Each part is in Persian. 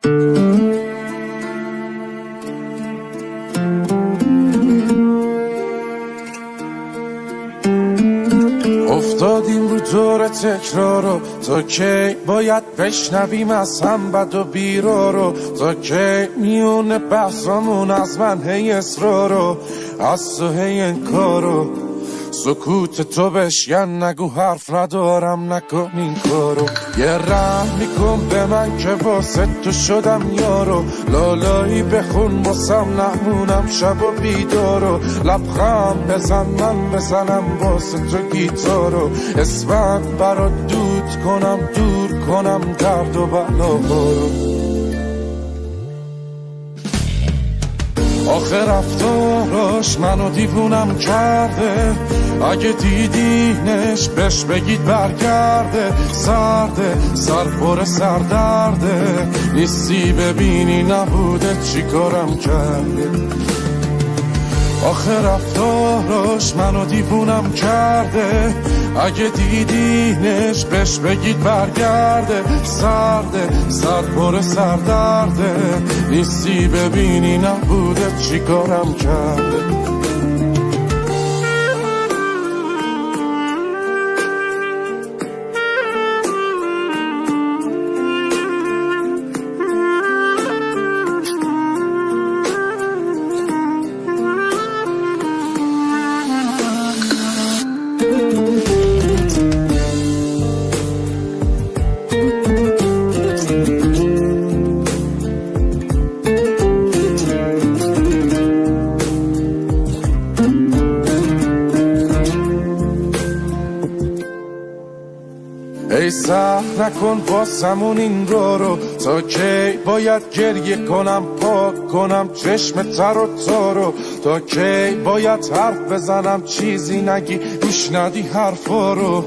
افتادیم رو دور تکرارو، تا کی باید بشنویم از هم بد و بیرارو؟ تا کی میونه بحثامون از من هی اصرارو، از تو هی انکارو؟ سکوت تو بشکن، نگو حرف ندارم، نکن این کارو. یه رحم میکن به من که واسه تو شدم یارو، لالایی بخون واسم نمونم شب و بیدارو. لبخند بزن من بزنم واسه تو گیتارو، اسمت برات دود کنم، دور کنم درد و بلاهارو. آخه رفتاراش منو دیوونم کرده، اگه دیدینش بهش بگید برگرده. سرده سر پر سردرده، نیستی ببینی نبوده چی کارم کرده. آخه رفتاراش منو دیوونم کرده، اگه دیدینش بهش بگید برگرده. سرده سر پر سردرده، نیستی ببینی نبوده چی کارم کرده. ای سهر نکن واسمون این رو، تا کی باید گریه کنم پاک کنم چشم تر و تارو؟ تا کی باید حرف بزنم چیزی نگی گوش ندی حرفا رو؟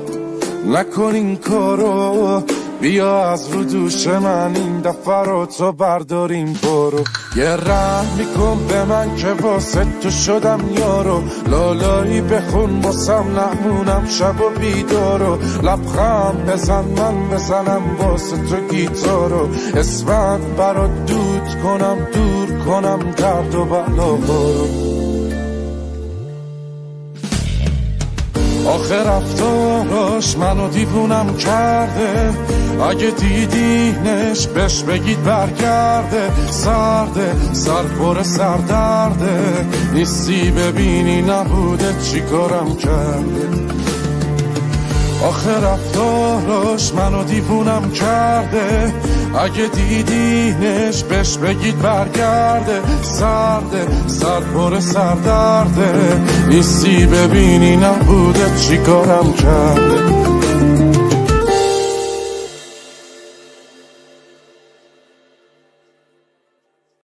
نکن این کارو، بیا از رو دوش من این دفعه رو تو برداریم برو. یه رحم میکن به من که واسه تو شدم یارو، لالایی بخون واسم نمونم شب و بیدارو. لبخند بزن من بزنم واسه تو گیتارو، اسمت برات دود کنم، دور کنم درد و بلاهارو. آخه رفتاراش منو دیوونم کرده، اگه دیدینش بهش بگید برگرده. سرده سر پر سردرده، نیستی ببینی نبوده چی کارم کرده. آخه رفتاراش منو دیوونم کرده، اگه دیدینش بهش بگید برگرده. سرده سر پر سردرده، نیستی ببینی نبوده چی کارم کرده.